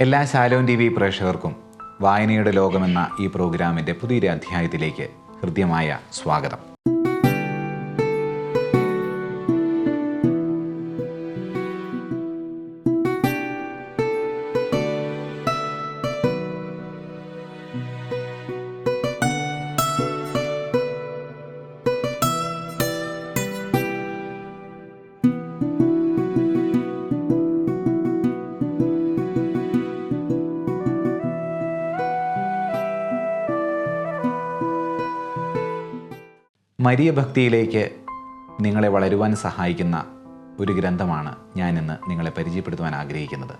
എല്ലാ ശാലോം TV പ്രേക്ഷകർക്കും വായനയുടെ ലോകമെന്ന ഈ പ്രോഗ്രാമിൻ്റെ പുതിയൊരു അധ്യായത്തിലേക്ക് ഹൃദ്യമായ സ്വാഗതം. മരിയ ഭക്തിയിലേക്ക് നിങ്ങളെ വളരുവാൻ സഹായിക്കുന്ന ഒരു ഗ്രന്ഥമാണ് ഞാനിന്ന് നിങ്ങളെ പരിചയപ്പെടുത്തുവാൻ ആഗ്രഹിക്കുന്നത്.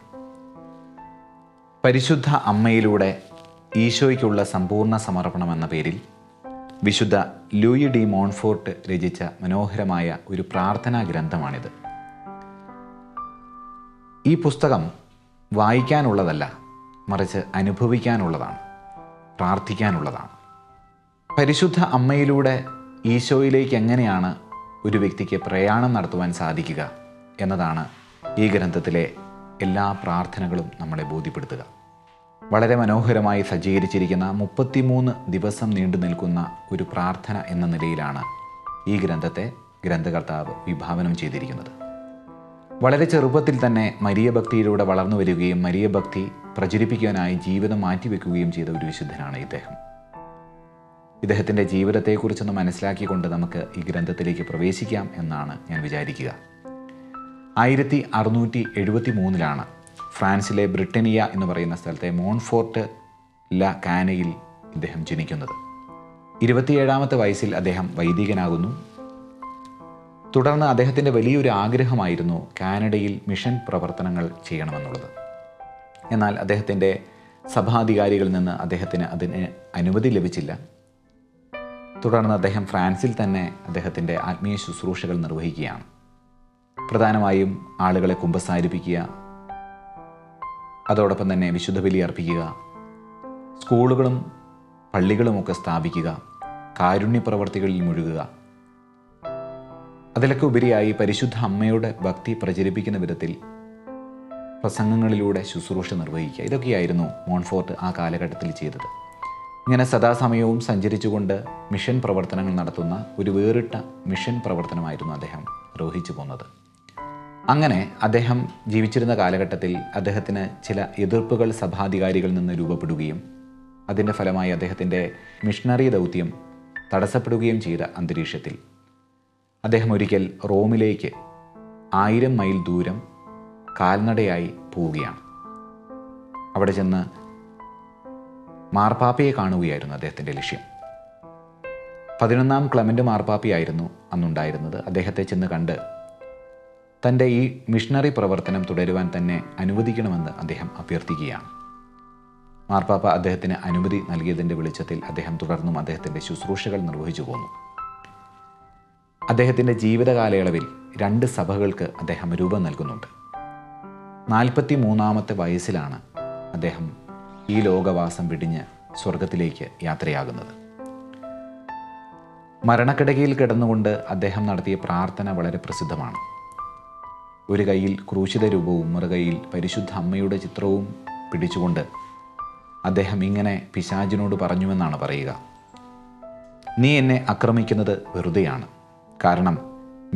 പരിശുദ്ധ അമ്മയിലൂടെ ഈശോയ്ക്കുള്ള സമ്പൂർണ്ണ സമർപ്പണം എന്ന പേരിൽ വിശുദ്ധ ലൂയി ഡി മോൺഫോർട്ട് രചിച്ച മനോഹരമായ ഒരു പ്രാർത്ഥനാ ഗ്രന്ഥമാണിത്. ഈ പുസ്തകം വായിക്കാനുള്ളതല്ല, മറിച്ച് അനുഭവിക്കാനുള്ളതാണ്, പ്രാർത്ഥിക്കാനുള്ളതാണ്. പരിശുദ്ധ അമ്മയിലൂടെ ഈശോയിലേക്ക് എങ്ങനെയാണ് ഒരു വ്യക്തിക്ക് പ്രയാണം നടത്തുവാൻ സാധിക്കുക എന്നതാണ് ഈ ഗ്രന്ഥത്തിലെ എല്ലാ പ്രാർത്ഥനകളും നമ്മളെ ബോധ്യപ്പെടുത്തുക. വളരെ മനോഹരമായി സജ്ജീകരിച്ചിരിക്കുന്ന 33 ദിവസം നീണ്ടു നിൽക്കുന്ന ഒരു പ്രാർത്ഥന എന്ന നിലയിലാണ് ഈ ഗ്രന്ഥത്തെ ഗ്രന്ഥകർത്താവ് വിഭാവനം ചെയ്തിരിക്കുന്നത്. വളരെ ചെറുപ്പത്തിൽ തന്നെ മരിയ ഭക്തിയിലൂടെ വളർന്നു വരികയും മരിയ ഭക്തി പ്രചരിപ്പിക്കാനായി ജീവിതം മാറ്റിവെക്കുകയും ചെയ്ത ഒരു വിശുദ്ധനാണ് ഇദ്ദേഹം. ഇദ്ദേഹത്തിൻ്റെ ജീവിതത്തെക്കുറിച്ചൊന്ന് മനസ്സിലാക്കിക്കൊണ്ട് നമുക്ക് ഈ ഗ്രന്ഥത്തിലേക്ക് പ്രവേശിക്കാം എന്നാണ് ഞാൻ വിചാരിക്കുക. 1673 ഫ്രാൻസിലെ ബ്രിട്ടനിയ എന്ന് പറയുന്ന സ്ഥലത്തെ മോൺഫോർട്ട് ല കാനയിൽ ഇദ്ദേഹം ജനിക്കുന്നത്. 27-ാമത്തെ വയസ്സിൽ അദ്ദേഹം വൈദികനാകുന്നു. തുടർന്ന് അദ്ദേഹത്തിൻ്റെ വലിയൊരു ആഗ്രഹമായിരുന്നു കാനഡയിൽ മിഷൻ പ്രവർത്തനങ്ങൾ ചെയ്യണമെന്നുള്ളത്. എന്നാൽ അദ്ദേഹത്തിൻ്റെ സഭാധികാരികളിൽ നിന്ന് അദ്ദേഹത്തിന് അതിന് അനുമതി ലഭിച്ചില്ല. തുടർന്ന് അദ്ദേഹം ഫ്രാൻസിൽ തന്നെ അദ്ദേഹത്തിൻ്റെ ആത്മീയ ശുശ്രൂഷകൾ നിർവഹിക്കുകയാണ്. പ്രധാനമായും ആളുകളെ കുമ്പസാരിപ്പിക്കുക, അതോടൊപ്പം തന്നെ വിശുദ്ധ ബലി അർപ്പിക്കുക, സ്കൂളുകളും പള്ളികളുമൊക്കെ സ്ഥാപിക്കുക, കാരുണ്യ പ്രവർത്തികളിൽ മുഴുകുക, അതിലൊക്കെ ഉപരിയായി പരിശുദ്ധ അമ്മയുടെ ഭക്തി പ്രചരിപ്പിക്കുന്ന വിധത്തിൽ പ്രസംഗങ്ങളിലൂടെ ശുശ്രൂഷ നിർവഹിക്കുക. ഇതൊക്കെയായിരുന്നു മോൺഫോർട്ട് ആ കാലഘട്ടത്തിൽ ചെയ്തത്. ഇങ്ങനെ സദാസമയവും സഞ്ചരിച്ചുകൊണ്ട് മിഷൻ പ്രവർത്തനങ്ങൾ നടത്തുന്ന ഒരു വേറിട്ട മിഷൻ പ്രവർത്തനമായിരുന്നു അദ്ദേഹം നിർവഹിച്ചു പോന്നത്. അങ്ങനെ അദ്ദേഹം ജീവിച്ചിരുന്ന കാലഘട്ടത്തിൽ അദ്ദേഹത്തിന് ചില എതിർപ്പുകൾ സഭാധികാരികളിൽ നിന്ന് രൂപപ്പെടുകയും അതിൻ്റെ ഫലമായി അദ്ദേഹത്തിൻ്റെ മിഷണറി ദൗത്യം തടസ്സപ്പെടുകയും ചെയ്ത അന്തരീക്ഷത്തിൽ അദ്ദേഹം ഒരിക്കൽ റോമിലേക്ക് 1000 മൈൽ ദൂരം കാൽനടയായി പോവുകയാണ്. അവിടെ ചെന്ന് മാർപ്പാപ്പയെ കാണുകയായിരുന്നു അദ്ദേഹത്തിൻ്റെ ലക്ഷ്യം. 11-ാം ക്ലെമൻ്റ് മാർപ്പാപ്പയായിരുന്നു അന്നുണ്ടായിരുന്നത്. അദ്ദേഹത്തെ ചെന്ന് കണ്ട് തൻ്റെ ഈ മിഷണറി പ്രവർത്തനം തുടരുവാൻ തന്നെ അനുവദിക്കണമെന്ന് അദ്ദേഹം അഭ്യർത്ഥിക്കുകയാണ്. മാർപ്പാപ്പ അദ്ദേഹത്തിന് അനുമതി നൽകിയതിൻ്റെ വെളിച്ചത്തിൽ അദ്ദേഹം തുടർന്നും അദ്ദേഹത്തിൻ്റെ ശുശ്രൂഷകൾ നിർവഹിച്ചു പോന്നു. അദ്ദേഹത്തിൻ്റെ ജീവിതകാലയളവിൽ 2 സഭകൾക്ക് അദ്ദേഹം രൂപം നൽകുന്നുണ്ട്. 43-ാമത്തെ വയസ്സിലാണ് അദ്ദേഹം ഈ ലോകവാസം വെടിഞ്ഞ് സ്വർഗത്തിലേക്ക് യാത്രയാകുന്നത്. മരണക്കിടകയിൽ കിടന്നുകൊണ്ട് അദ്ദേഹം നടത്തിയ പ്രാർത്ഥന വളരെ പ്രസിദ്ധമാണ്. ഒരു കൈയിൽ ക്രൂശിത രൂപവും മറുകൈയിൽ പരിശുദ്ധ അമ്മയുടെ ചിത്രവും പിടിച്ചുകൊണ്ട് അദ്ദേഹം ഇങ്ങനെ പിശാചിനോട് പറഞ്ഞുവെന്നാണ് പറയുക: നീ എന്നെ ആക്രമിക്കുന്നത് വെറുതെയാണ്, കാരണം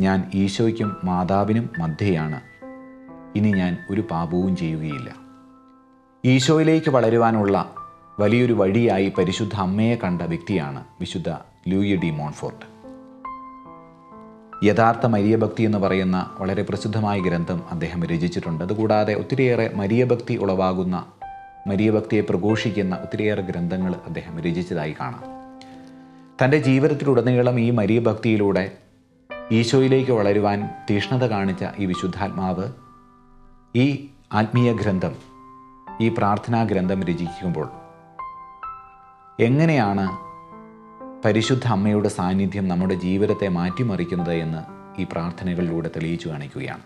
ഞാൻ ഈശോയ്ക്കും മാതാവിനും മധ്യയാണ്. ഇനി ഞാൻ ഒരു പാപവും ചെയ്യുകയില്ല. ഈശോയിലേക്ക് വളരുവാനുള്ള വലിയൊരു വഴിയായി പരിശുദ്ധ അമ്മയെ കണ്ട വ്യക്തിയാണ് വിശുദ്ധ ലൂയി ഡി മോൺഫോർട്ട്. യഥാർത്ഥ മരിയ ഭക്തി എന്ന് പറയുന്ന വളരെ പ്രസിദ്ധമായ ഗ്രന്ഥം അദ്ദേഹം രചിച്ചിട്ടുണ്ട്. അതുകൂടാതെ ഒത്തിരിയേറെ മരിയ ഭക്തി ഉളവാകുന്ന, മരിയ ഭക്തിയെ പ്രഘോഷിക്കുന്ന ഒത്തിരിയേറെ ഗ്രന്ഥങ്ങൾ അദ്ദേഹം രചിച്ചതായി കാണാം. തൻ്റെ ജീവിതത്തിലുടനീളം ഈ മരിയ ഭക്തിയിലൂടെ ഈശോയിലേക്ക് വളരുവാൻ തീഷ്ണത കാണിച്ച ഈ വിശുദ്ധാത്മാവ് ഈ ആത്മീയ ഗ്രന്ഥം, ഈ പ്രാർത്ഥനാ ഗ്രന്ഥം രചിക്കുമ്പോൾ എങ്ങനെയാണ് പരിശുദ്ധ അമ്മയുടെ സാന്നിധ്യം നമ്മുടെ ജീവിതത്തെ മാറ്റിമറിക്കുന്നത് എന്ന് ഈ പ്രാർത്ഥനകളിലൂടെ തെളിയിച്ചു കാണിക്കുകയാണ്.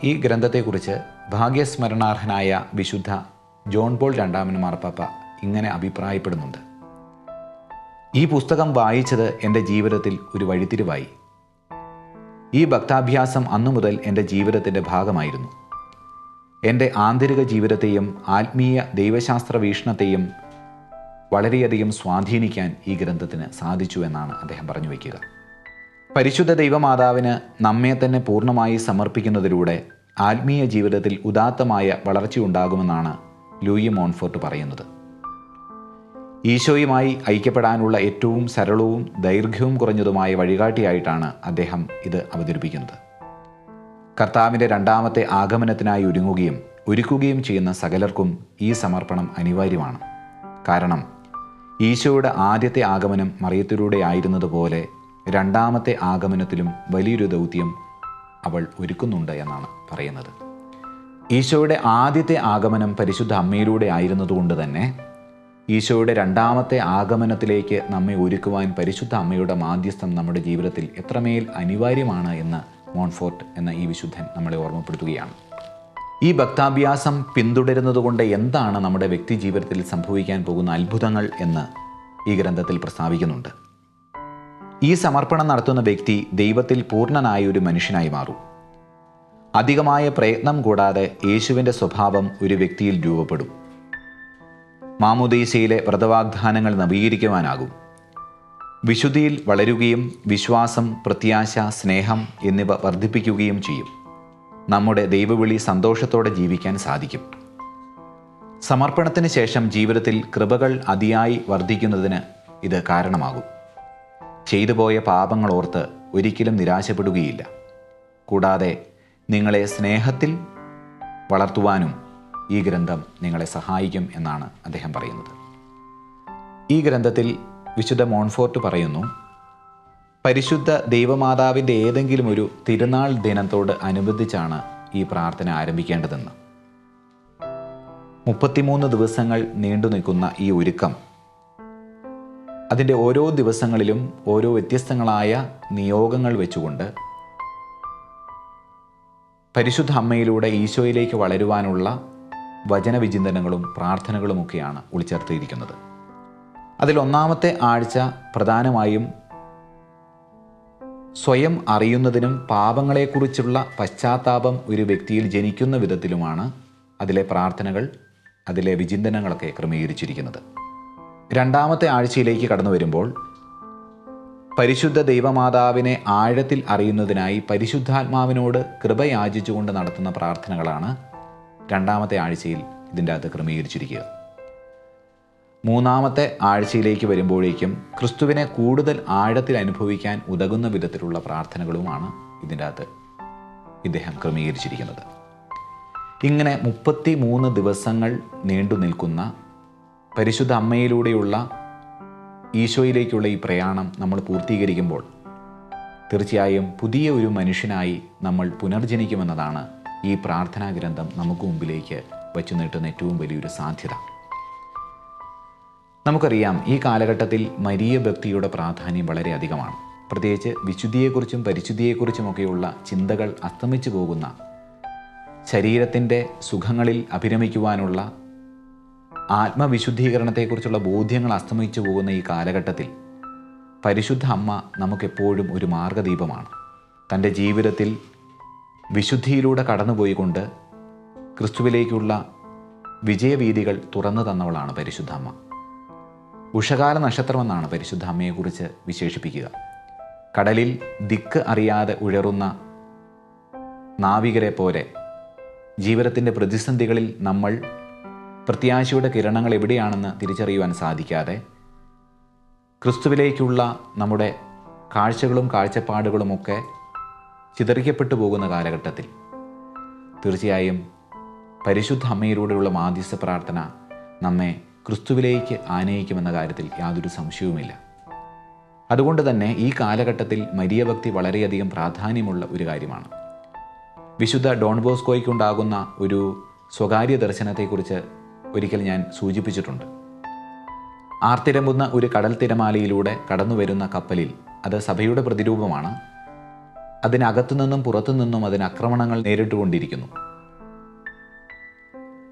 ഈ ഗ്രന്ഥത്തെക്കുറിച്ച് ഭാഗ്യസ്മരണാർഹനായ വിശുദ്ധ ജോൺ പോൾ 2 മാർപ്പാപ്പ ഇങ്ങനെ അഭിപ്രായപ്പെടുന്നുണ്ട്: ഈ പുസ്തകം വായിച്ചത് എൻ്റെ ജീവിതത്തിൽ ഒരു വഴിത്തിരിവായി. ഈ ഭക്താഭ്യാസം അന്നു മുതൽ എൻ്റെ ജീവിതത്തിൻ്റെ ഭാഗമായിരുന്നു. എൻ്റെ ആന്തരിക ജീവിതത്തെയും ആത്മീയ ദൈവശാസ്ത്ര വീക്ഷണത്തെയും വളരെയധികം സ്വാധീനിക്കാൻ ഈ ഗ്രന്ഥത്തിന് സാധിച്ചു എന്നാണ് അദ്ദേഹം പറഞ്ഞു വയ്ക്കുക. പരിശുദ്ധ ദൈവമാതാവിന് നമ്മെ തന്നെ പൂർണ്ണമായി സമർപ്പിക്കുന്നതിലൂടെ ആത്മീയ ജീവിതത്തിൽ ഉദാത്തമായ വളർച്ചയുണ്ടാകുമെന്നാണ് ലൂയി മോൺഫോർട്ട് പറയുന്നത്. ഈശോയുമായി ഐക്യപ്പെടാനുള്ള ഏറ്റവും സരളവും ദൈർഘ്യവും കുറഞ്ഞതുമായ വഴികാട്ടിയായിട്ടാണ് അദ്ദേഹം ഇത് അവതരിപ്പിക്കുന്നത്. കർത്താവിൻ്റെ രണ്ടാമത്തെ ആഗമനത്തിനായി ഒരുക്കുകയും ചെയ്യുന്ന സകലർക്കും ഈ സമർപ്പണം അനിവാര്യമാണ്. കാരണം ഈശോയുടെ ആദ്യത്തെ ആഗമനം മറിയത്തിലൂടെ ആയിരുന്നതുപോലെ രണ്ടാമത്തെ ആഗമനത്തിലും വലിയൊരു ദൗത്യം അവൾ ഒരുക്കുന്നുണ്ട് എന്നാണ് പറയുന്നത്. ഈശോയുടെ ആദ്യത്തെ ആഗമനം പരിശുദ്ധ അമ്മയിലൂടെ ആയിരുന്നതുകൊണ്ട് തന്നെ ഈശോയുടെ രണ്ടാമത്തെ ആഗമനത്തിലേക്ക് നമ്മെ ഒരുക്കുവാൻ പരിശുദ്ധ അമ്മയുടെ മാധ്യസ്ഥം നമ്മുടെ ജീവിതത്തിൽ എത്രമേൽ അനിവാര്യമാണ് എന്ന് മോൺഫോർട്ട് എന്ന ഈ വിശുദ്ധൻ നമ്മളെ ഓർമ്മപ്പെടുത്തുകയാണ്. ഈ ഭക്താഭ്യാസം പിന്തുടരുന്നതുകൊണ്ട് എന്താണ് നമ്മുടെ വ്യക്തി ജീവിതത്തിൽ സംഭവിക്കാൻ പോകുന്ന അത്ഭുതങ്ങൾ എന്ന് ഈ ഗ്രന്ഥത്തിൽ പ്രസ്താവിക്കുന്നുണ്ട്. ഈ സമർപ്പണം നടത്തുന്ന വ്യക്തി ദൈവത്തിൽ പൂർണ്ണനായ ഒരു മനുഷ്യനായി മാറും. അധികമായ പ്രയത്നം കൂടാതെ യേശുവിൻ്റെ സ്വഭാവം ഒരു വ്യക്തിയിൽ രൂപപ്പെടും. മാമോദീസയിലെ വ്രതവാഗ്ദാനങ്ങൾ നവീകരിക്കുവാനാകും. വിശുദ്ധിയിൽ വളരുകയും വിശ്വാസം, പ്രത്യാശ, സ്നേഹം എന്നിവ വർദ്ധിപ്പിക്കുകയും ചെയ്യും. നമ്മുടെ ദൈവവിളി സന്തോഷത്തോടെ ജീവിക്കാൻ സാധിക്കും. സമർപ്പണത്തിന് ശേഷം ജീവിതത്തിൽ കൃപകൾ അതിയായി വർദ്ധിക്കുന്നതിന് ഇത് കാരണമാകും. ചെയ്തുപോയ പാപങ്ങൾ ഓർത്ത് ഒരിക്കലും നിരാശപ്പെടുകയില്ല. കൂടാതെ നിങ്ങളെ സ്നേഹത്തിൽ വളർത്തുവാനും ഈ ഗ്രന്ഥം നിങ്ങളെ സഹായിക്കും എന്നാണ് അദ്ദേഹം പറയുന്നത്. ഈ ഗ്രന്ഥത്തിൽ വിശുദ്ധ മോൺഫോർട്ട് പറയുന്നു, പരിശുദ്ധ ദൈവമാതാവിൻ്റെ ഏതെങ്കിലും ഒരു തിരുനാൾ ദിനത്തോട് അനുബന്ധിച്ചാണ് ഈ പ്രാർത്ഥന ആരംഭിക്കേണ്ടതെന്ന്. 33 ദിവസങ്ങൾ നീണ്ടു നിൽക്കുന്ന ഈ ഒരുക്കം അതിൻ്റെ ഓരോ ദിവസങ്ങളിലും ഓരോ വ്യത്യസ്തങ്ങളായ നിയോഗങ്ങൾ വെച്ചുകൊണ്ട് പരിശുദ്ധ അമ്മയിലൂടെ ഈശോയിലേക്ക് വളരുവാനുള്ള വചനവിചിന്തനങ്ങളും പ്രാർത്ഥനകളുമൊക്കെയാണ് ഉൾച്ചേർത്തിരിക്കുന്നത്. അതിൽ ഒന്നാമത്തെ ആഴ്ച പ്രധാനമായും സ്വയം അറിയുന്നതിനും പാപങ്ങളെക്കുറിച്ചുള്ള പശ്ചാത്താപം ഒരു വ്യക്തിയിൽ ജനിക്കുന്ന വിധത്തിലുമാണ് അതിലെ പ്രാർത്ഥനകൾ, അതിലെ വിചിന്തനങ്ങളൊക്കെ ക്രമീകരിച്ചിരിക്കുന്നത്. രണ്ടാമത്തെ ആഴ്ചയിലേക്ക് കടന്നു വരുമ്പോൾ പരിശുദ്ധ ദൈവമാതാവിനെ ആഴത്തിൽ അറിയുന്നതിനായി പരിശുദ്ധാത്മാവിനോട് കൃപ യാചിച്ചുകൊണ്ട് നടത്തുന്ന പ്രാർത്ഥനകളാണ് രണ്ടാമത്തെ ആഴ്ചയിൽ ഇതിൻ്റെ അകത്ത് ക്രമീകരിച്ചിരിക്കുക. മൂന്നാമത്തെ ആഴ്ചയിലേക്ക് വരുമ്പോഴേക്കും ക്രിസ്തുവിനെ കൂടുതൽ ആഴത്തിൽ അനുഭവിക്കാൻ ഉതകുന്ന വിധത്തിലുള്ള പ്രാർത്ഥനകളുമാണ് ഇതിൻ്റെ അകത്ത് ഇദ്ദേഹം ക്രമീകരിച്ചിരിക്കുന്നത്. ഇങ്ങനെ 33 ദിവസങ്ങൾ നീണ്ടു നിൽക്കുന്ന പരിശുദ്ധ അമ്മയിലൂടെയുള്ള ഈശോയിലേക്കുള്ള ഈ പ്രയാണം നമ്മൾ പൂർത്തീകരിക്കുമ്പോൾ തീർച്ചയായും പുതിയ ഒരു മനുഷ്യനായി നമ്മൾ പുനർജനിക്കുമെന്നതാണ് ഈ പ്രാർത്ഥനാ ഗ്രന്ഥം നമുക്ക് മുമ്പിലേക്ക് വച്ചു നീട്ടുന്ന ഏറ്റവും വലിയൊരു സാധ്യത. നമുക്കറിയാം, ഈ കാലഘട്ടത്തിൽ മരിയ ഭക്തിയുടെ പ്രാധാന്യം വളരെ അധികമാണ്. പ്രത്യേകിച്ച് വിശുദ്ധിയെക്കുറിച്ചും പരിശുദ്ധിയെക്കുറിച്ചുമൊക്കെയുള്ള ചിന്തകൾ അസ്തമിച്ചു പോകുന്ന, ശരീരത്തിൻ്റെ സുഖങ്ങളിൽ അഭിരമിക്കുവാനുള്ള ആത്മവിശുദ്ധീകരണത്തെക്കുറിച്ചുള്ള ബോധ്യങ്ങൾ അസ്തമിച്ചു പോകുന്ന ഈ കാലഘട്ടത്തിൽ പരിശുദ്ധ അമ്മ നമുക്കെപ്പോഴും ഒരു മാർഗദീപമാണ്. തൻ്റെ ജീവിതത്തിൽ വിശുദ്ധിയിലൂടെ കടന്നുപോയിക്കൊണ്ട് ക്രിസ്തുവിലേക്കുള്ള വിജയവീഥികൾ തുറന്നു തന്നവളാണ് പരിശുദ്ധ അമ്മ. ഉഷകാല നക്ഷത്രമെന്നാണ് പരിശുദ്ധ അമ്മയെക്കുറിച്ച് വിശേഷിപ്പിക്കുക. കടലിൽ ദിക്ക് അറിയാതെ ഉഴറുന്ന നാവികരെ പോലെ ജീവിതത്തിൻ്റെ പ്രതിസന്ധികളിൽ നമ്മൾ പ്രത്യാശയുടെ കിരണങ്ങൾ എവിടെയാണെന്ന് തിരിച്ചറിയുവാൻ സാധിക്കാതെ ക്രിസ്തുവിലേക്കുള്ള നമ്മുടെ കാഴ്ചകളും കാഴ്ചപ്പാടുകളുമൊക്കെ ചിതറിക്കപ്പെട്ടു പോകുന്ന കാലഘട്ടത്തിൽ തീർച്ചയായും പരിശുദ്ധ അമ്മയിലൂടെയുള്ള മാധ്യസ്ഥ പ്രാർത്ഥന നമ്മെ ക്രിസ്തുവിലേക്ക് ആനയിക്കുമെന്ന കാര്യത്തിൽ യാതൊരു സംശയവുമില്ല. അതുകൊണ്ട് തന്നെ ഈ കാലഘട്ടത്തിൽ മരിയ ഭക്തി വളരെയധികം പ്രാധാന്യമുള്ള ഒരു കാര്യമാണ്. വിശുദ്ധ ഡോൺ ബോസ്കോയ്ക്കുണ്ടാകുന്ന ഒരു സ്വകാര്യ ദർശനത്തെക്കുറിച്ച് ഒരിക്കൽ ഞാൻ സൂചിപ്പിച്ചിട്ടുണ്ട്. ആർത്തിരമ്പുന്ന ഒരു കടൽ തിരമാലയിലൂടെ കടന്നു വരുന്ന കപ്പലിൽ, അത് സഭയുടെ പ്രതിരൂപമാണ്, അതിനകത്തു നിന്നും പുറത്തു നിന്നും അതിന് ആക്രമണങ്ങൾ നേരിട്ടുകൊണ്ടിരിക്കുന്നു.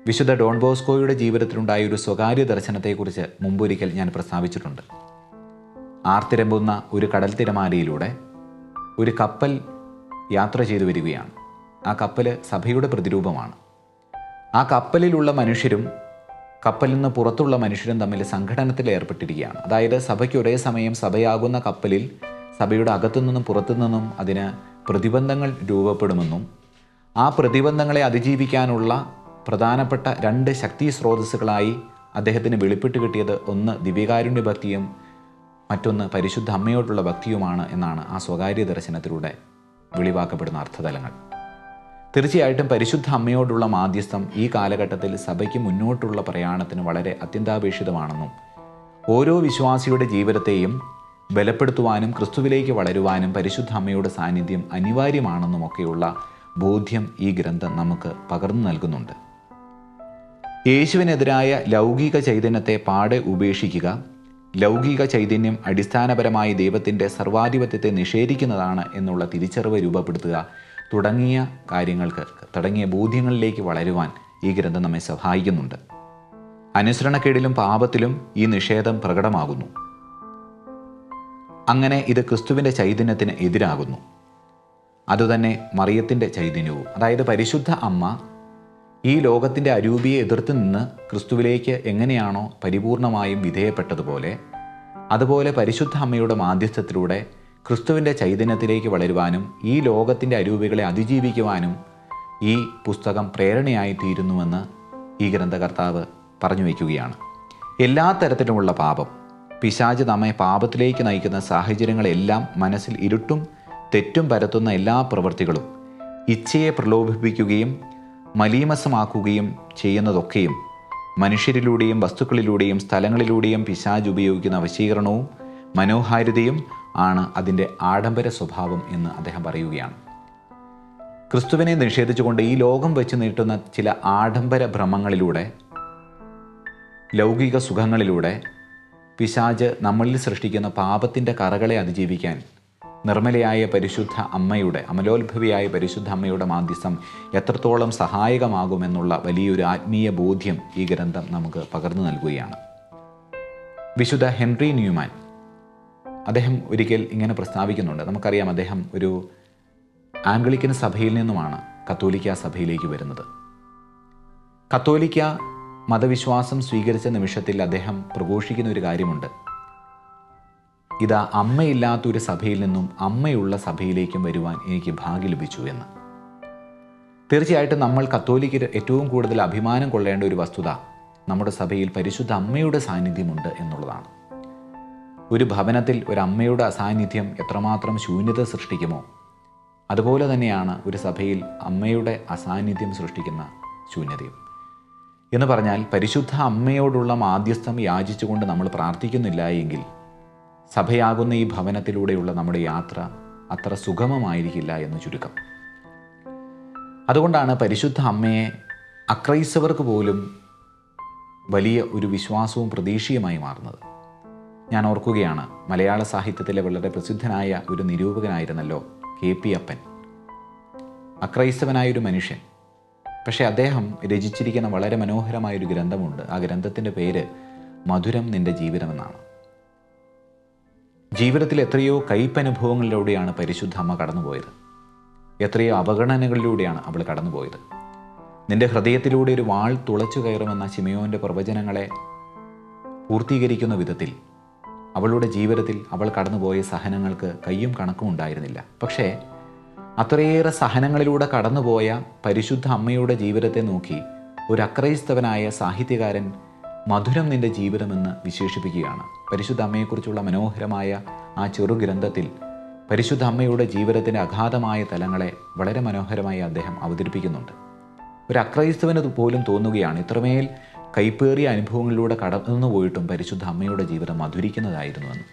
വിശുദ്ധ ഡോൺ ബോസ്കോയുടെ ജീവിതത്തിലുണ്ടായ ഒരു സ്വകാര്യ ദർശനത്തെക്കുറിച്ച് മുമ്പൊരിക്കൽ ഞാൻ പ്രസ്താവിച്ചിട്ടുണ്ട്. ആർത്തിരമ്പുന്ന ഒരു കടൽ തിരമാലയിലൂടെ ഒരു കപ്പൽ യാത്ര ചെയ്തു വരികയാണ്. ആ കപ്പൽ സഭയുടെ പ്രതിരൂപമാണ്. ആ കപ്പലിലുള്ള മനുഷ്യരും കപ്പലിൽ നിന്ന് പുറത്തുള്ള മനുഷ്യരും തമ്മിൽ സംഘടനത്തിൽ ഏർപ്പെട്ടിരിക്കുകയാണ്. അതായത് സഭയ്ക്ക് ഒരേ സമയം സഭയാകുന്ന കപ്പലിൽ സഭയുടെ അകത്തുനിന്നും പുറത്തുനിന്നും അതിന് പ്രതിബന്ധങ്ങൾ രൂപപ്പെടുമെന്നും ആ പ്രതിബന്ധങ്ങളെ അതിജീവിക്കാനുള്ള പ്രധാനപ്പെട്ട 2 ശക്തി സ്രോതസ്സുകളായി അദ്ദേഹത്തിന് വെളിപ്പെട്ട് കിട്ടിയത് ഒന്ന് ദിവ്യകാരുണ്യ ഭക്തിയും മറ്റൊന്ന് പരിശുദ്ധ അമ്മയോടുള്ള ഭക്തിയുമാണ് എന്നാണ് ആ സ്വകാര്യ ദർശനത്തിലൂടെ വെളിവാക്കപ്പെടുന്ന അർത്ഥതലങ്ങൾ. തീർച്ചയായിട്ടും പരിശുദ്ധ അമ്മയോടുള്ള മാധ്യസ്ഥം ഈ കാലഘട്ടത്തിൽ സഭയ്ക്ക് മുന്നോട്ടുള്ള പ്രയാണത്തിന് വളരെ അത്യന്താപേക്ഷിതമാണെന്നും ഓരോ വിശ്വാസിയുടെ ജീവിതത്തെയും ബലപ്പെടുത്തുവാനും ക്രിസ്തുവിലേക്ക് വളരുവാനും പരിശുദ്ധ അമ്മയുടെ സാന്നിധ്യം അനിവാര്യമാണെന്നുമൊക്കെയുള്ള ബോധ്യം ഈ ഗ്രന്ഥം നമുക്ക് പകർന്നു നൽകുന്നുണ്ട്. യേശുവിനെതിരായ ലൗകിക ചൈതന്യത്തെ പാടെ ഉപേക്ഷിക്കുക, ലൗകിക ചൈതന്യം അടിസ്ഥാനപരമായി ദൈവത്തിൻ്റെ സർവാധിപത്യത്തെ നിഷേധിക്കുന്നതാണ് എന്നുള്ള തിരിച്ചറിവ് രൂപപ്പെടുത്തുക തുടങ്ങിയ ബോധ്യങ്ങളിലേക്ക് വളരുവാൻ ഈ ഗ്രന്ഥം നമ്മെ സഹായിക്കുന്നുണ്ട്. അനുസരണക്കേടിലും പാപത്തിലും ഈ നിഷേധം പ്രകടമാകുന്നു. അങ്ങനെ ഇത് ക്രിസ്തുവിൻ്റെ ചൈതന്യത്തിന് എതിരാകുന്നു. അതുതന്നെ മറിയത്തിൻ്റെ ചൈതന്യവും, അതായത് പരിശുദ്ധ അമ്മ ഈ ലോകത്തിൻ്റെ അരൂപിയെ എതിർത്ത് നിന്ന് ക്രിസ്തുവിലേക്ക് എങ്ങനെയാണോ പരിപൂർണമായും വിധേയപ്പെട്ടതുപോലെ, അതുപോലെ പരിശുദ്ധ അമ്മയുടെ മാധ്യസ്ഥത്തിലൂടെ ക്രിസ്തുവിൻ്റെ ചൈതന്യത്തിലേക്ക് വളരുവാനും ഈ ലോകത്തിൻ്റെ അരൂപികളെ അതിജീവിക്കുവാനും ഈ പുസ്തകം പ്രേരണയായി തീരുന്നുവെന്ന് ഈ ഗ്രന്ഥകർത്താവ് പറഞ്ഞു വയ്ക്കുകയാണ്. എല്ലാ തരത്തിലുമുള്ള പാപം, പിശാച് നമ്മെ പാപത്തിലേക്ക് നയിക്കുന്ന സാഹചര്യങ്ങളെല്ലാം, മനസ്സിൽ ഇരുട്ടും തെറ്റും പരത്തുന്ന എല്ലാ പ്രവൃത്തികളും, ഇച്ഛയെ പ്രലോഭിപ്പിക്കുകയും മലീമസമാക്കുകയും ചെയ്യുന്നതൊക്കെയും മനുഷ്യരിലൂടെയും വസ്തുക്കളിലൂടെയും സ്ഥലങ്ങളിലൂടെയും പിശാച് ഉപയോഗിക്കുന്ന വശീകരണവും മനോഹാരിതയും ആണ് അതിൻ്റെ ആഡംബര സ്വഭാവം എന്ന് അദ്ദേഹം പറയുകയാണ്. ക്രിസ്തുവിനെ നിഷേധിച്ചുകൊണ്ട് ഈ ലോകം വെച്ച് നീട്ടുന്ന ചില ആഡംബര ഭ്രമങ്ങളിലൂടെ, ലൗകിക സുഖങ്ങളിലൂടെ പിശാച് നമ്മളിൽ സൃഷ്ടിക്കുന്ന പാപത്തിൻ്റെ കറകളെ അതിജീവിക്കാൻ നിർമ്മലയായ പരിശുദ്ധ അമ്മയുടെ, അമലോത്ഭവിയായ പരിശുദ്ധ അമ്മയുടെ മാധ്യസ്ഥം എത്രത്തോളം സഹായകമാകുമെന്നുള്ള വലിയൊരു ആത്മീയ ബോധ്യം ഈ ഗ്രന്ഥം നമുക്ക് പകർന്നു നൽകുകയാണ്. വിശുദ്ധ ഹെൻറി ന്യൂമാൻ അദ്ദേഹം ഒരിക്കൽ ഇങ്ങനെ പ്രസ്താവിക്കുന്നുണ്ട്. നമുക്കറിയാം, അദ്ദേഹം ഒരു ആംഗ്ലിക്കൻ സഭയിൽ നിന്നുമാണ് കത്തോലിക്ക സഭയിലേക്ക് വരുന്നത്. കത്തോലിക്ക മതവിശ്വാസം സ്വീകരിച്ച നിമിഷത്തിൽ അദ്ദേഹം പ്രഘോഷിക്കുന്ന ഒരു കാര്യമുണ്ട്. ഇതാ, അമ്മയില്ലാത്തൊരു സഭയിൽ നിന്നും അമ്മയുള്ള സഭയിലേക്കും വരുവാൻ എനിക്ക് ഭാഗ്യം ലഭിച്ചു എന്ന്. തീർച്ചയായിട്ടും നമ്മൾ കത്തോലിക്കർ ഏറ്റവും കൂടുതൽ അഭിമാനം കൊള്ളേണ്ട ഒരു വസ്തുത നമ്മുടെ സഭയിൽ പരിശുദ്ധ അമ്മയുടെ സാന്നിധ്യമുണ്ട് എന്നുള്ളതാണ്. ഒരു ഭവനത്തിൽ ഒരമ്മയുടെ അസാന്നിധ്യം എത്രമാത്രം ശൂന്യത സൃഷ്ടിക്കുമോ, അതുപോലെ തന്നെയാണ് ഒരു സഭയിൽ അമ്മയുടെ അസാന്നിധ്യം സൃഷ്ടിക്കുന്ന ശൂന്യതയും. എന്ന് പറഞ്ഞാൽ, പരിശുദ്ധ അമ്മയോടുള്ള മാധ്യസ്ഥം യാചിച്ചുകൊണ്ട് നമ്മൾ പ്രാർത്ഥിക്കുന്നില്ല എങ്കിൽ സഭയാകുന്ന ഈ ഭവനത്തിലൂടെയുള്ള നമ്മുടെ യാത്ര അത്ര സുഗമമായിരിക്കില്ല എന്ന് ചുരുക്കം. അതുകൊണ്ടാണ് പരിശുദ്ധ അമ്മയെ അക്രൈസ്തവർക്ക് പോലും വലിയ ഒരു വിശ്വാസവും പ്രതീക്ഷയുമായി മാറുന്നത്. ഞാൻ ഓർക്കുകയാണ്, മലയാള സാഹിത്യത്തിലെ വളരെ പ്രസിദ്ധനായ ഒരു നിരൂപകനായിരുന്നല്ലോ KP അപ്പൻ. അക്രൈസ്തവനായൊരു മനുഷ്യൻ. പക്ഷേ അദ്ദേഹം രചിച്ചിരിക്കുന്ന വളരെ മനോഹരമായൊരു ഗ്രന്ഥമുണ്ട്. ആ ഗ്രന്ഥത്തിൻ്റെ പേര് മധുരം നിൻ്റെ ജീവിതമെന്നാണ്. ജീവിതത്തിൽ എത്രയോ കയ്പനുഭവങ്ങളിലൂടെയാണ് പരിശുദ്ധ അമ്മ കടന്നുപോയത്. എത്രയോ അവഗണനകളിലൂടെയാണ് അവൾ കടന്നുപോയത്. നിന്റെ ഹൃദയത്തിലൂടെ ഒരു വാൾ തുളച്ചു കയറുമെന്ന ശിമയോൻ്റെ പ്രവചനങ്ങളെ പൂർത്തീകരിക്കുന്ന വിധത്തിൽ അവളുടെ ജീവിതത്തിൽ അവൾ കടന്നുപോയ സഹനങ്ങൾക്ക് കയ്യും കണക്കും ഉണ്ടായിരുന്നില്ല. പക്ഷേ അത്രയേറെ സഹനങ്ങളിലൂടെ കടന്നുപോയ പരിശുദ്ധ അമ്മയുടെ ജീവിതത്തെ നോക്കി ഒരു അക്രൈസ്തവനായ സാഹിത്യകാരൻ മധുരം നിൻ്റെ ജീവിതമെന്ന് വിശേഷിപ്പിക്കുകയാണ്. പരിശുദ്ധ അമ്മയെക്കുറിച്ചുള്ള മനോഹരമായ ആ ചെറു ഗ്രന്ഥത്തിൽ പരിശുദ്ധ അമ്മയുടെ ജീവിതത്തിൻ്റെ അഗാധമായ തലങ്ങളെ വളരെ മനോഹരമായി അദ്ദേഹം അവതരിപ്പിക്കുന്നുണ്ട്. ഒരു അക്രൈസ്തവന് പോലും തോന്നുകയാണ് ഇത്രമേൽ കൈപ്പേറിയ അനുഭവങ്ങളിലൂടെ കടന്നു പോയിട്ടും പരിശുദ്ധ അമ്മയുടെ ജീവിതം മധുരിക്കുന്നതായിരുന്നുവെന്ന്.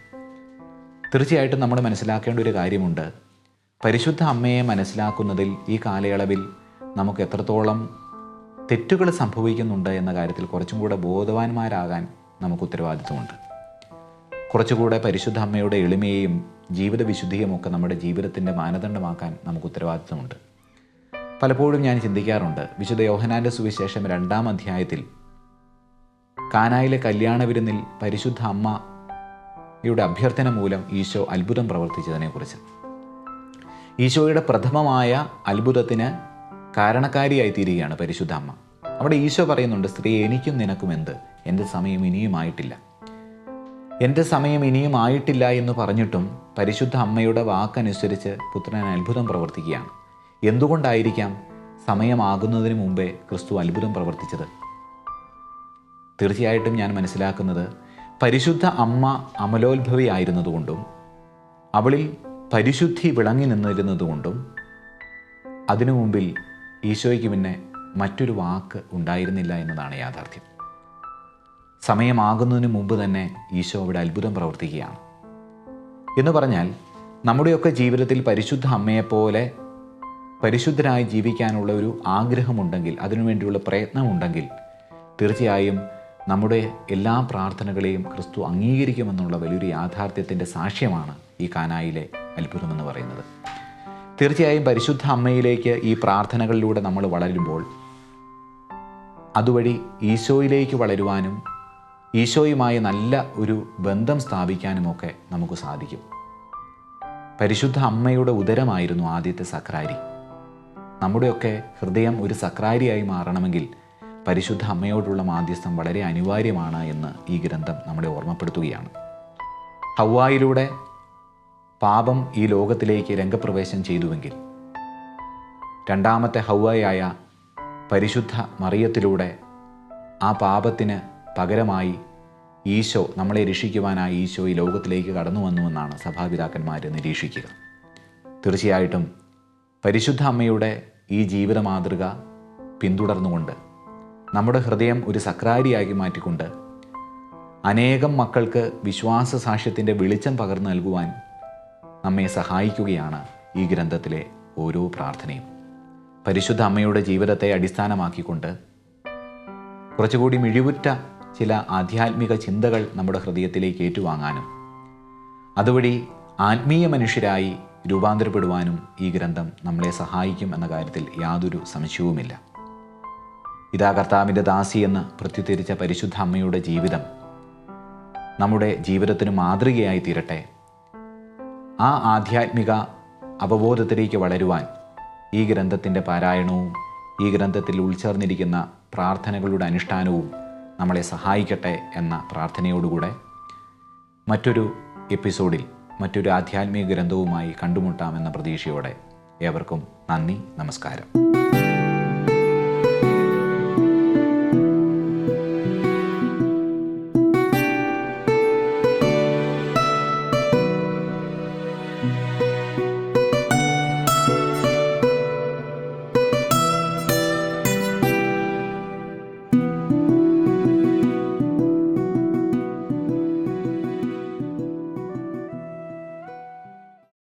തീർച്ചയായിട്ടും നമ്മൾ മനസ്സിലാക്കേണ്ട ഒരു കാര്യമുണ്ട്. പരിശുദ്ധ അമ്മയെ മനസ്സിലാക്കുന്നതിൽ ഈ കാലയളവിൽ നമുക്ക് എത്രത്തോളം തെറ്റുകൾ സംഭവിക്കുന്നുണ്ട് എന്ന കാര്യത്തിൽ കുറച്ചും കൂടെ ബോധവാന്മാരാകാൻ നമുക്ക് ഉത്തരവാദിത്വമുണ്ട്. കുറച്ചുകൂടെ പരിശുദ്ധ അമ്മയുടെ എളിമയെയും ജീവിത വിശുദ്ധിയും ഒക്കെ നമ്മുടെ ജീവിതത്തിൻ്റെ മാനദണ്ഡമാക്കാൻ നമുക്ക് ഉത്തരവാദിത്വമുണ്ട്. പലപ്പോഴും ഞാൻ ചിന്തിക്കാറുണ്ട്, വിശുദ്ധ യോഹന്നാൻ്റെ സുവിശേഷം 2-ാം അധ്യായത്തിൽ കാനായിലെ കല്യാണ വിരുന്നിൽ പരിശുദ്ധ അമ്മയുടെ അഭ്യർത്ഥന മൂലം ഈശോ അത്ഭുതം പ്രവർത്തിച്ചതിനെക്കുറിച്ച്. ഈശോയുടെ പ്രഥമമായ അത്ഭുതത്തിന് കാരണക്കാരിയായി തീരുകയാണ് പരിശുദ്ധ അമ്മ. അവിടെ ഈശോ പറയുന്നുണ്ട്, സ്ത്രീ എനിക്കും നിനക്കും എന്ത്, എൻ്റെ സമയം ഇനിയും ആയിട്ടില്ല. എൻ്റെ സമയം ഇനിയും ആയിട്ടില്ല എന്ന് പറഞ്ഞിട്ടും പരിശുദ്ധ അമ്മയുടെ വാക്കനുസരിച്ച് പുത്രൻ അത്ഭുതം പ്രവർത്തിക്കുകയാണ്. എന്തുകൊണ്ടായിരിക്കാം സമയമാകുന്നതിന് മുമ്പേ ക്രിസ്തു അത്ഭുതം പ്രവർത്തിച്ചത്? തീർച്ചയായിട്ടും ഞാൻ മനസ്സിലാക്കുന്നത് പരിശുദ്ധ അമ്മ അമലോത്ഭവിയായിരുന്നതുകൊണ്ടും അവളിൽ പരിശുദ്ധി വിളങ്ങി നിന്നിരുന്നതുകൊണ്ടും അതിനു മുമ്പിൽ ഈശോയ്ക്ക് പിന്നെ മറ്റൊരു വാക്ക് ഉണ്ടായിരുന്നില്ല എന്നതാണ് യാഥാർത്ഥ്യം. സമയമാകുന്നതിന് മുമ്പ് തന്നെ ഈശോ അവിടെ അത്ഭുതം പ്രവർത്തിക്കുകയാണ്. എന്ന് പറഞ്ഞാൽ നമ്മുടെയൊക്കെ ജീവിതത്തിൽ പരിശുദ്ധ അമ്മയെപ്പോലെ പരിശുദ്ധരായി ജീവിക്കാനുള്ള ഒരു ആഗ്രഹമുണ്ടെങ്കിൽ, അതിനുവേണ്ടിയുള്ള പ്രയത്നമുണ്ടെങ്കിൽ തീർച്ചയായും നമ്മുടെ എല്ലാ പ്രാർത്ഥനകളെയും ക്രിസ്തു അംഗീകരിക്കുമെന്നുള്ള വലിയൊരു യാഥാർത്ഥ്യത്തിൻ്റെ സാക്ഷ്യമാണ് ഈ കാനായിലെ അത്ഭുതമെന്ന് പറയുന്നത്. തീർച്ചയായും പരിശുദ്ധ അമ്മയിലേക്ക് ഈ പ്രാർത്ഥനകളിലൂടെ നമ്മൾ വളരുമ്പോൾ അതുവഴി ഈശോയിലേക്ക് വളരുവാനും ഈശോയുമായി നല്ല ഒരു ബന്ധം സ്ഥാപിക്കാനുമൊക്കെ നമുക്ക് സാധിക്കും. പരിശുദ്ധ അമ്മയുടെ ഉദരമായിരുന്നു ആദ്യത്തെ സക്രാരി. നമ്മുടെയൊക്കെ ഹൃദയം ഒരു സക്രാരിയായി മാറണമെങ്കിൽ പരിശുദ്ധ അമ്മയോടുള്ള മാധ്യസ്ഥം വളരെ അനിവാര്യമാണ് എന്ന് ഈ ഗ്രന്ഥം നമ്മളെ ഓർമ്മപ്പെടുത്തുകയാണ്. ഹവ്വായിലൂടെ പാപം ഈ ലോകത്തിലേക്ക് രംഗപ്രവേശം ചെയ്തുവെങ്കിൽ രണ്ടാമത്തെ ഹവ്വായായ പരിശുദ്ധ മറിയത്തിലൂടെ ആ പാപത്തിന് പകരമായി ഈശോ, നമ്മളെ രക്ഷിക്കുവാനായി ഈശോ ഈ ലോകത്തിലേക്ക് കടന്നു വന്നുവെന്നാണ് സഭാപിതാക്കന്മാർ നിരീക്ഷിക്കുക. തീർച്ചയായിട്ടും പരിശുദ്ധ അമ്മയുടെ ഈ ജീവിത മാതൃക പിന്തുടർന്നുകൊണ്ട് നമ്മുടെ ഹൃദയം ഒരു സക്രാരിയാക്കി മാറ്റിക്കൊണ്ട് അനേകം മക്കൾക്ക് വിശ്വാസ സാക്ഷ്യത്തിൻ്റെ വെളിച്ചം പകർന്നു നൽകുവാൻ നമ്മെ സഹായിക്കുകയാണ് ഈ ഗ്രന്ഥത്തിലെ ഓരോ പ്രാർത്ഥനയും. പരിശുദ്ധ അമ്മയുടെ ജീവിതത്തെ അടിസ്ഥാനമാക്കിക്കൊണ്ട് കുറച്ചുകൂടി മിഴിവുറ്റ ചില ആധ്യാത്മിക ചിന്തകൾ നമ്മുടെ ഹൃദയത്തിലേക്ക് ഏറ്റുവാങ്ങാനും അതുവഴി ആത്മീയ മനുഷ്യരായി രൂപാന്തരപ്പെടുവാനും ഈ ഗ്രന്ഥം നമ്മളെ സഹായിക്കും എന്ന കാര്യത്തിൽ യാതൊരു സംശയവുമില്ല. ഇതാ കർത്താവിൻ്റെ ദാസി എന്ന് പ്രത്യുദ്ധരിച്ച പരിശുദ്ധ അമ്മയുടെ ജീവിതം നമ്മുടെ ജീവിതത്തിന് മാതൃകയായി തീരട്ടെ. ആ ആധ്യാത്മിക അവബോധത്തിലേക്ക് വളരുവാൻ ഈ ഗ്രന്ഥത്തിൻ്റെ പാരായണവും ഈ ഗ്രന്ഥത്തിൽ ഉൾച്ചേർന്നിരിക്കുന്ന പ്രാർത്ഥനകളുടെ അനുഷ്ഠാനവും നമ്മളെ സഹായിക്കട്ടെ എന്ന പ്രാർത്ഥനയോടുകൂടെ മറ്റൊരു എപ്പിസോഡിൽ മറ്റൊരു ആധ്യാത്മിക ഗ്രന്ഥവുമായി കണ്ടുമുട്ടാമെന്ന പ്രതീക്ഷയോടെ ഏവർക്കും നന്ദി, നമസ്കാരം.